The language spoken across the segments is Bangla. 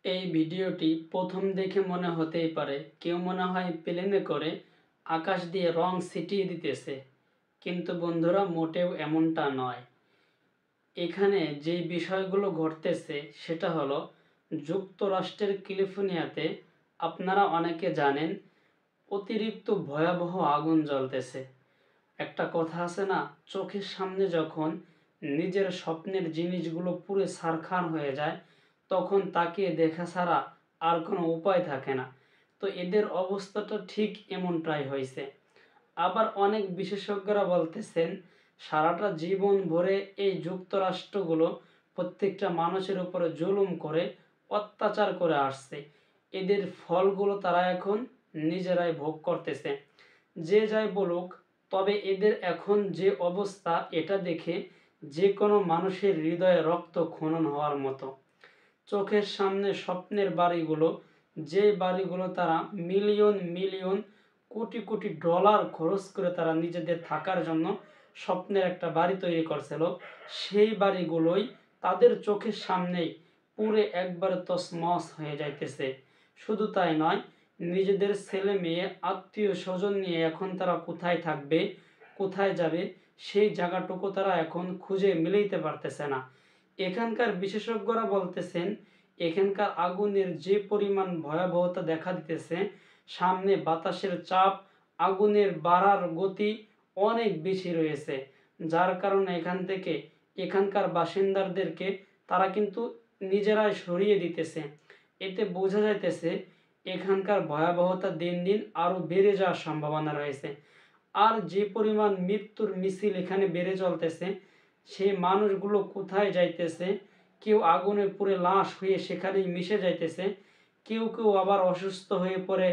এই ভিডিওটি প্রথম দেখে মনে হতেই পারে কেউ মনে হয় প্লেনে করে আকাশ দিয়ে রং ছিটিয়ে দিতেছে, কিন্তু বন্ধুরা মোটেও এমনটা নয়। এখানে যে বিষয়গুলো ঘটতেছে সেটা হলো যুক্তরাষ্ট্রের ক্যালিফোর্নিয়াতে আপনারা অনেকে জানেন অতিরিক্ত ভয়াবহ আগুন জ্বলতেছে। একটা কথা আছে না, চোখের সামনে যখন নিজের স্বপ্নের জিনিসগুলো পুরো ছারখার হয়ে যায় তখন তাকে দেখা ছাড়া আর কোনো উপায় থাকে না। তো এদের অবস্থাটা ঠিক এমনটাই হয়েছে। আবার অনেক বিশেষজ্ঞরা বলতেছেন সারাটা জীবন ভরে এই যুক্তরাষ্ট্রগুলো প্রত্যেকটা মানুষের উপরে জুলুম করে অত্যাচার করে আসছে, এদের ফলগুলো তারা এখন নিজেরাই ভোগ করতেছে। যে যাই বলুক, তবে এদের এখন যে অবস্থা এটা দেখে যে কোনো মানুষের হৃদয়ে রক্ত খনন হওয়ার মতো। চোখের সামনে স্বপ্নের বাড়িগুলো, যে বাড়িগুলো তারা million million crore crore dollar খরচ করে তারা নিজেদের থাকার জন্য স্বপ্নের একটা বাড়ি তৈরি করছিল, সেই বাড়িগুলোই তাদের চোখের সামনেই পুরো একবারে তছনছ হয়ে যাইতেছে। শুধু তাই নয়, নিজেদের ছেলে মেয়ে আত্মীয় স্বজন নিয়ে এখন তারা কোথায় থাকবে, কোথায় যাবে, সেই জায়গাটুকু তারা এখন খুঁজে মিলাইতে পারতেছে না। এখানকার বিশেষজ্ঞরা বলতেছেন এখানকার আগুনের যে পরিমাণ ভয়াবহতা দেখা দিতেছে, সামনে বাতাসের চাপ, আগুনের বাড়ার গতি অনেক বেশি রয়েছে, যার কারণে এখানকার বাসিন্দাদেরকে তারা কিন্তু নিজেরাই সরিয়ে দিতেছে। এতে বোঝা যাইতেছে এখানকার ভয়াবহতা দিন দিন আরও বেড়ে যাওয়ার সম্ভাবনা রয়েছে। আর যে পরিমাণ মৃত্যুর মিছিল এখানে বেড়ে চলতেছে, সেই মানুষগুলো কোথায় যাইতেছে, কেউ আগুনে পুড়ে লাশ হয়ে সেখানেই মিশে যাইতেছে, কেউ কেউ আবার অসুস্থ হয়ে পড়ে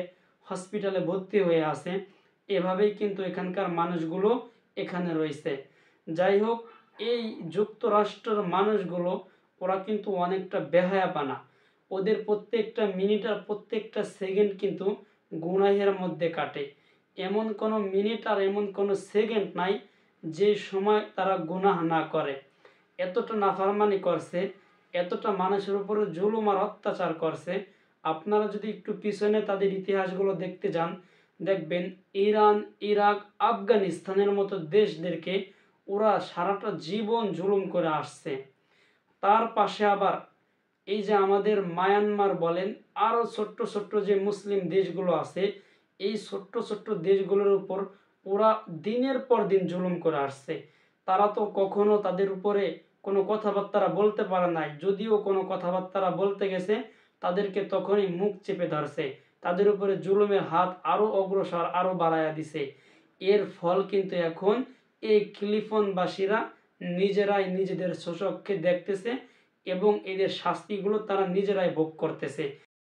হসপিটালে ভর্তি হয়ে আছে। এভাবেই কিন্তু এখানকার মানুষগুলো এখানে রয়েছে। যাই হোক, এই যুক্তরাষ্ট্রের মানুষগুলো ওরা কিন্তু অনেকটা বেহায়াপানা। ওদের প্রত্যেকটা মিনিট আর প্রত্যেকটা সেকেন্ড কিন্তু গুনাহের মধ্যে কাটে। এমন কোনো মিনিট আর এমন কোনো সেকেন্ড নাই যে সময় তারা গুনাহ না করে। এতটা নাফরমানি করছে, এতটা মানুষের উপরে জুলুম আর অত্যাচার করছে। আপনারা যদি একটু পিছনে তাদের ইতিহাসগুলো দেখতে যান, দেখবেন ইরান, ইরাক, আফগানিস্তানের মতো দেশদেরকে ওরা সারাটা জীবন জুলুম করে আসছে। তার পাশে আবার এই যে আমাদের মায়ানমার বলেন, আরও ছোট্ট ছোট্ট যে মুসলিম দেশগুলো আছে, এই ছোট্ট ছোট্ট দেশগুলোর উপর ওরা দিনের পর দিন জুলুম করে আসছে। তারা তো কখনো তাদের উপরে কোনো কথাবার্তা বলতে পারে নাই, যদিও কোনো কথাবার্তা বলতে গেছে তাদেরকে তখনই মুখ চেপে ধরছে, তাদের উপরে জুলুমের হাত আরও অগ্রসর আরও বাড়াইয়া দিছে। এর ফল কিন্তু এখন এই ক্যালিফোর্নিয়াবাসীরা নিজেরাই নিজেদের স্বচক্ষে দেখতেছে এবং এদের শাস্তিগুলো তারা নিজেরাই ভোগ করতেছে।